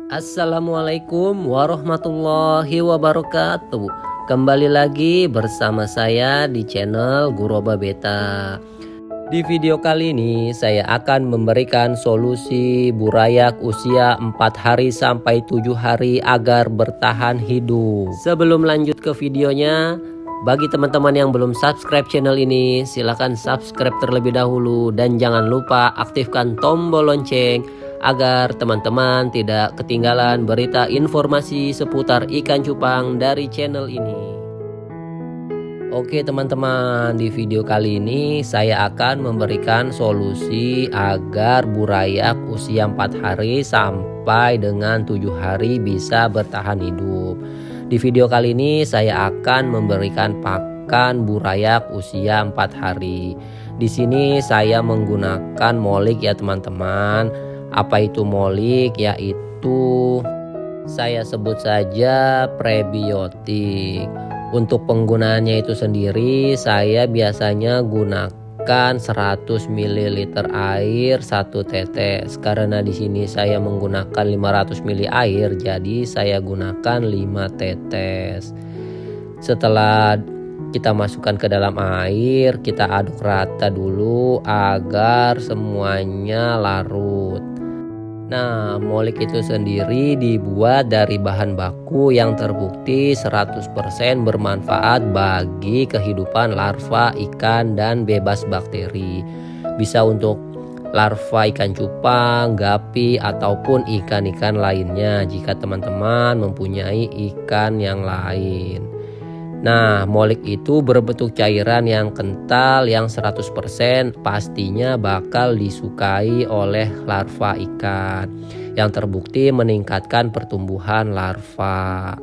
Assalamualaikum warahmatullahi wabarakatuh. Kembali lagi bersama saya di channel Guroba Beta. Di video kali ini saya akan memberikan solusi burayak usia 4 hari sampai 7 hari agar bertahan hidup. Sebelum lanjut ke videonya, bagi teman-teman yang belum subscribe channel ini, silahkan subscribe terlebih dahulu dan jangan lupa aktifkan tombol lonceng agar teman-teman tidak ketinggalan berita informasi seputar ikan cupang dari channel ini. Oke teman-teman, di video kali ini saya akan memberikan solusi agar burayak usia 4 hari sampai dengan 7 hari bisa bertahan hidup. Di video kali ini saya akan memberikan pakan burayak usia 4 hari. Di sini saya menggunakan molik ya teman-teman. Apa itu molik? Yaitu saya sebut saja prebiotik. Untuk penggunaannya itu sendiri saya biasanya gunakan 100 ml air 1 tetes. Karena di sini saya menggunakan 500 ml air, jadi saya gunakan 5 tetes. Setelah kita masukkan ke dalam air, kita aduk rata dulu agar semuanya larut. Nah, molik itu sendiri dibuat dari bahan baku yang terbukti 100% bermanfaat bagi kehidupan larva ikan dan bebas bakteri. Bisa untuk larva ikan cupang, gapi, ataupun ikan-ikan lainnya jika teman-teman mempunyai ikan yang lain. Nah, molik itu berbentuk cairan yang kental yang 100% pastinya bakal disukai oleh larva ikan yang terbukti meningkatkan pertumbuhan larva.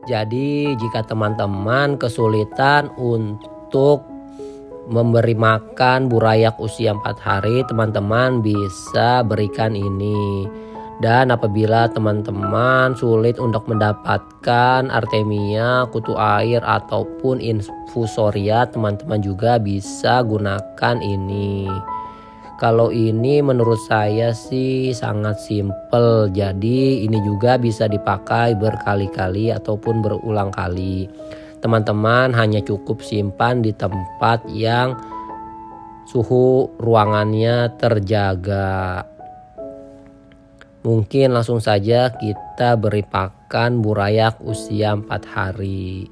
Jadi jika teman-teman kesulitan untuk memberi makan burayak usia 4 hari, teman-teman bisa berikan ini. Dan apabila teman-teman sulit untuk mendapatkan artemia, kutu air ataupun infusoria, teman-teman juga bisa gunakan ini. Kalau ini menurut saya sih sangat simple, jadi ini juga bisa dipakai berkali-kali ataupun berulang kali. Teman-teman hanya cukup simpan di tempat yang suhu ruangannya terjaga. Mungkin langsung saja kita beri pakan burayak usia 4 hari.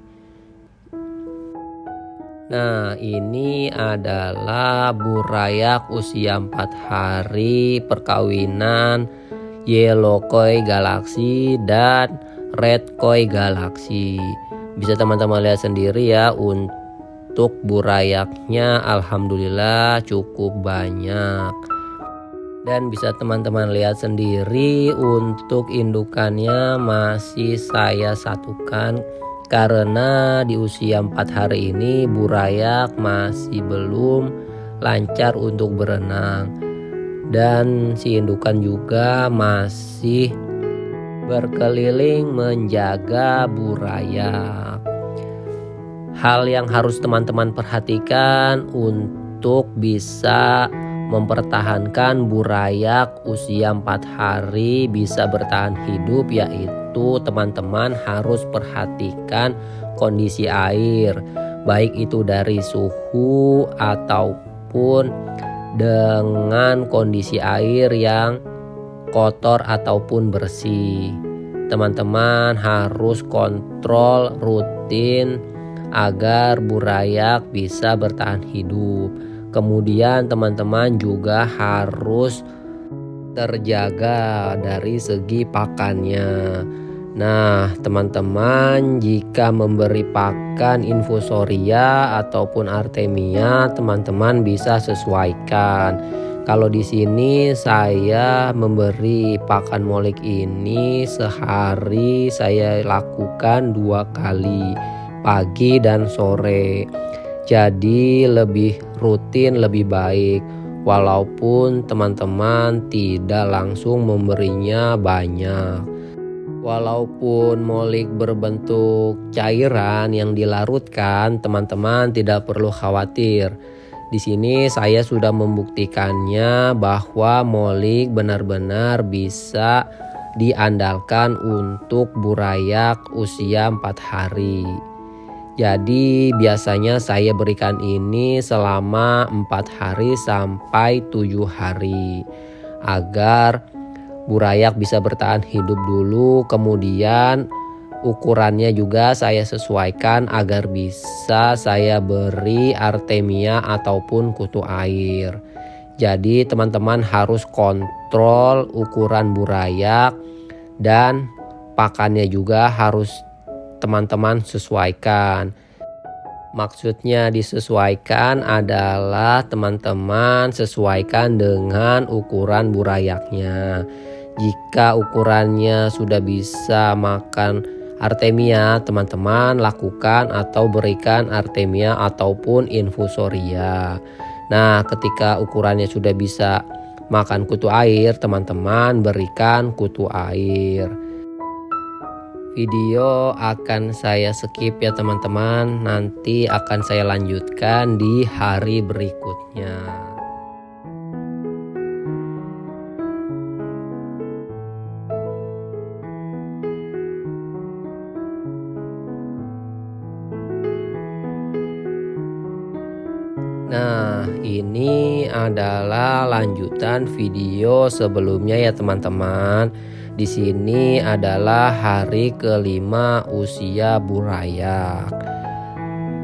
Nah, ini adalah burayak usia 4 hari perkawinan Yellow Koi Galaxy dan Red Koi Galaxy. Bisa teman-teman lihat sendiri ya, untuk burayaknya alhamdulillah cukup banyak. Dan bisa teman-teman lihat sendiri untuk indukannya masih saya satukan karena di usia 4 hari ini burayak masih belum lancar untuk berenang. Dan si indukan juga masih berkeliling menjaga burayak. Hal yang harus teman-teman perhatikan untuk bisa mempertahankan burayak usia 4 hari bisa bertahan hidup, yaitu teman-teman harus perhatikan kondisi air, baik itu dari suhu ataupun dengan kondisi air yang kotor ataupun bersih. Teman-teman harus kontrol rutin agar burayak bisa bertahan hidup. Kemudian teman-teman juga harus terjaga dari segi pakannya. Nah, teman-teman jika memberi pakan infusoria ataupun artemia, teman-teman bisa sesuaikan. Kalau di sini saya memberi pakan molik ini sehari saya lakukan 2 kali, pagi dan sore. Jadi lebih rutin lebih baik, walaupun teman-teman tidak langsung memberinya banyak. Walaupun molik berbentuk cairan yang dilarutkan, teman-teman tidak perlu khawatir. Di sini saya sudah membuktikannya bahwa molik benar-benar bisa diandalkan untuk burayak usia 4 hari. Jadi biasanya saya berikan ini selama 4 hari sampai 7 hari agar burayak bisa bertahan hidup dulu. Kemudian ukurannya juga saya sesuaikan agar bisa saya beri artemia ataupun kutu air. Jadi teman-teman harus kontrol ukuran burayak dan pakannya juga harus teman-teman sesuaikan. Maksudnya disesuaikan adalah teman-teman sesuaikan dengan ukuran burayaknya. Jika ukurannya sudah bisa makan artemia, teman-teman lakukan atau berikan artemia ataupun infusoria. Nah, ketika ukurannya sudah bisa makan kutu air, teman-teman berikan kutu air. Video akan saya skip ya teman-teman, nanti akan saya lanjutkan di hari berikutnya. Nah, ini adalah lanjutan video sebelumnya ya teman-teman. Di sini adalah hari kelima usia burayak.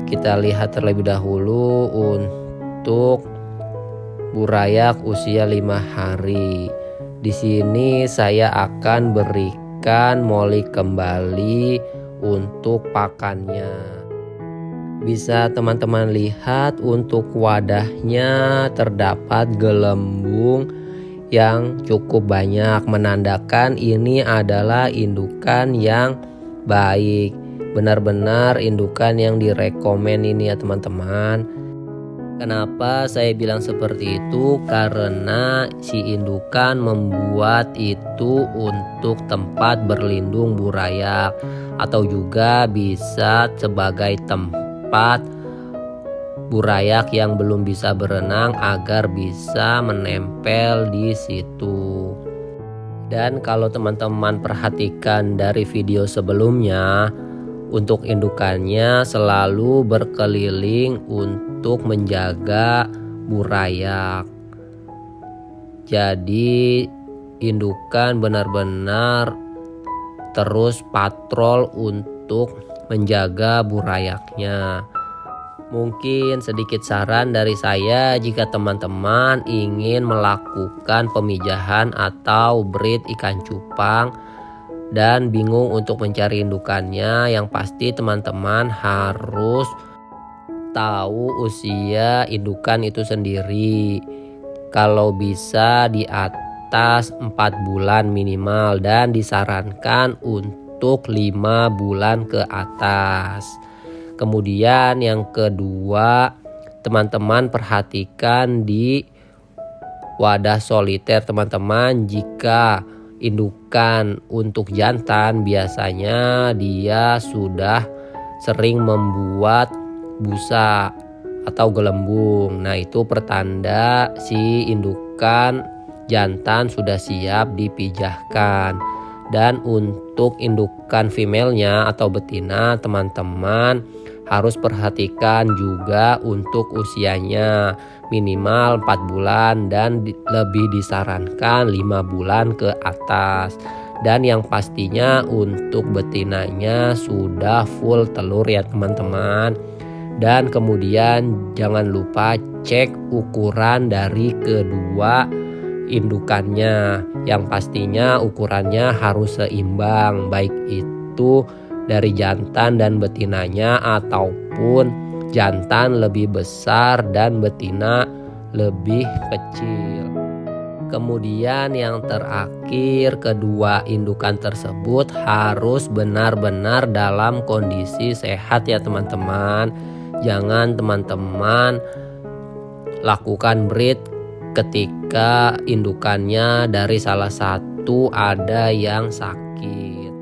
Kita lihat terlebih dahulu untuk burayak usia 5 hari. Di sini saya akan berikan moli kembali untuk pakannya. Bisa teman-teman lihat untuk wadahnya terdapat gelembung yang cukup banyak, menandakan ini adalah indukan yang baik, benar-benar indukan yang direkomen ini ya teman-teman. Kenapa saya bilang seperti itu? Karena si indukan membuat itu untuk tempat berlindung burayak atau juga bisa sebagai tempat burayak yang belum bisa berenang agar bisa menempel di situ. Dan kalau teman-teman perhatikan dari video sebelumnya, untuk indukannya selalu berkeliling untuk menjaga burayak. Jadi indukan benar-benar terus patrol untuk menjaga burayaknya. Mungkin sedikit saran dari saya jika teman-teman ingin melakukan pemijahan atau breed ikan cupang dan bingung untuk mencari indukannya, yang pasti teman-teman harus tahu usia indukan itu sendiri. Kalau bisa di atas 4 bulan minimal dan disarankan untuk 5 bulan ke atas. Kemudian yang kedua, teman-teman perhatikan di wadah soliter teman-teman. Jika indukan untuk jantan biasanya dia sudah sering membuat busa atau gelembung. Nah, itu pertanda si indukan jantan sudah siap dipijahkan. Dan untuk indukan femalenya atau betina, teman-teman harus perhatikan juga untuk usianya, minimal 4 bulan dan lebih disarankan 5 bulan ke atas. Dan yang pastinya untuk betinanya sudah full telur ya teman-teman. Dan kemudian jangan lupa cek ukuran dari kedua indukannya, yang pastinya ukurannya harus seimbang, baik itu dari jantan dan betinanya ataupun jantan lebih besar dan betina lebih kecil. Kemudian yang terakhir, kedua indukan tersebut harus benar-benar dalam kondisi sehat ya teman-teman. Jangan teman-teman lakukan breed ketika indukannya dari salah satu ada yang sakit.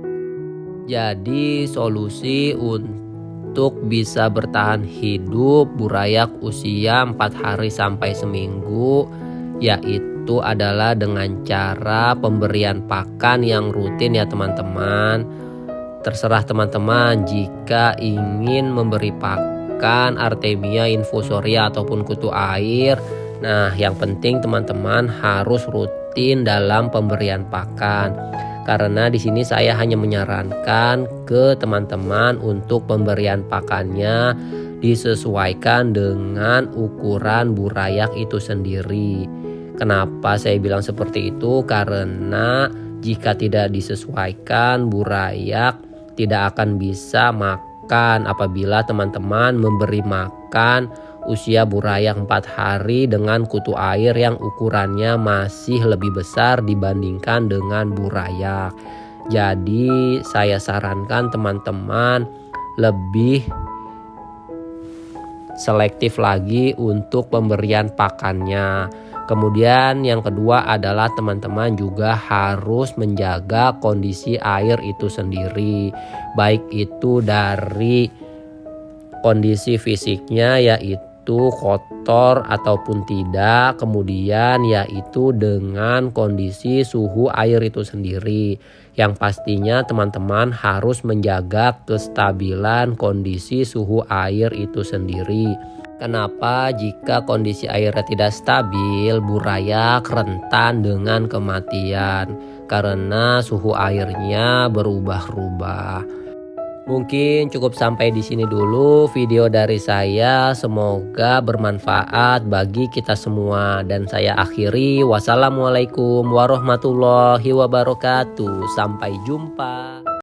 Jadi solusi untuk bisa bertahan hidup burayak usia 4 hari sampai seminggu yaitu itu adalah dengan cara pemberian pakan yang rutin ya teman-teman. Terserah teman-teman jika ingin memberi pakan Artemia infusoria ataupun kutu air. Nah, yang penting teman-teman harus rutin dalam pemberian pakan. Karena di sini saya hanya menyarankan ke teman-teman untuk pemberian pakannya disesuaikan dengan ukuran burayak itu sendiri. Kenapa saya bilang seperti itu? Karena jika tidak disesuaikan, burayak tidak akan bisa makan apabila teman-teman memberi makan usia burayak 4 hari dengan kutu air yang ukurannya masih lebih besar dibandingkan dengan burayak. Jadi saya sarankan teman-teman lebih selektif lagi untuk pemberian pakannya. Kemudian yang kedua adalah teman-teman juga harus menjaga kondisi air itu sendiri. Baik itu dari kondisi fisiknya yaitu kotor ataupun tidak. Kemudian yaitu dengan kondisi suhu air itu sendiri. Yang pastinya teman-teman harus menjaga kestabilan kondisi suhu air itu sendiri. Kenapa jika kondisi airnya tidak stabil, burayak rentan dengan kematian karena suhu airnya berubah-ubah. Mungkin cukup sampai di sini dulu video dari saya. Semoga bermanfaat bagi kita semua dan saya akhiri. Wassalamualaikum warahmatullahi wabarakatuh. Sampai jumpa.